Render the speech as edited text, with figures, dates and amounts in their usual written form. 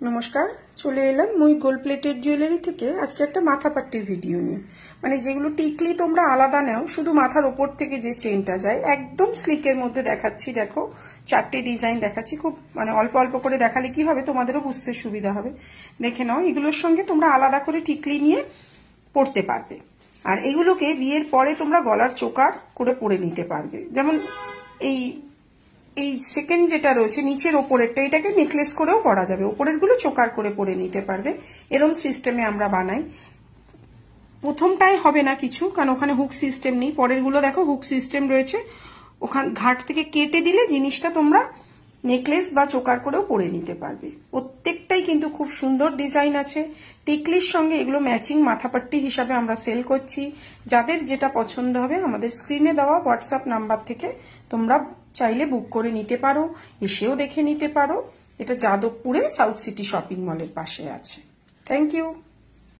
নমস্কার, চলে এলাম মুই গোল্ড প্লেটেড জুয়েলারি থেকে আজকে একটা মাথা পাট্টির ভিডিও নিয়ে। মানে যেগুলো টিকলি তোমরা আলাদা নাও, শুধু মাথার ওপর থেকে যে চেনটা যায় একদম স্লিকের মধ্যে দেখাচ্ছি। দেখো, 4টে ডিজাইন দেখাচ্ছি। খুব মানে অল্প অল্প করে দেখালে কি হবে, তোমাদেরও বুঝতে সুবিধা হবে। দেখে নাও, এগুলোর সঙ্গে তোমরা আলাদা করে টিকলি নিয়ে পরতে পারবে। আর এগুলোকে বিয়ের পরে তোমরা গলার চোকার করে পরে নিতে পারবে। যেমন এই সেকেন্ড যেটা রয়েছে নিচের ওপরেরটা, এটাকে নেকলেস করেও পরা যাবে, ওপরের গুলো চোকার করে পরে নিতে পারবে। এরকম সিস্টেমে আমরা বানাই। প্রথমটাই হবে না কিছু, কারণ ওখানে হুক সিস্টেম নেই। পরের গুলো দেখো হুক সিস্টেম রয়েছে, ওখানে ঘাট থেকে কেটে দিলে জিনিসটা তোমরা নেকলেস বা চোকার করেও পরে নিতে পারবে। প্রত্যেকটাই কিন্তু খুব সুন্দর ডিজাইন আছে। টিকলির সঙ্গে এগুলো ম্যাচিং মাথাপাট্টি হিসাবে আমরা সেল করছি। যাদের যেটা পছন্দ হবে আমাদের স্ক্রিনে দেওয়া হোয়াটসঅ্যাপ নাম্বার থেকে তোমরা চাইলে বুক করে নিতে পারো, এসেও দেখে নিতে পারো। এটা যাদবপুরে সাউথ সিটি শপিং মলের পাশে আছে। Thank you.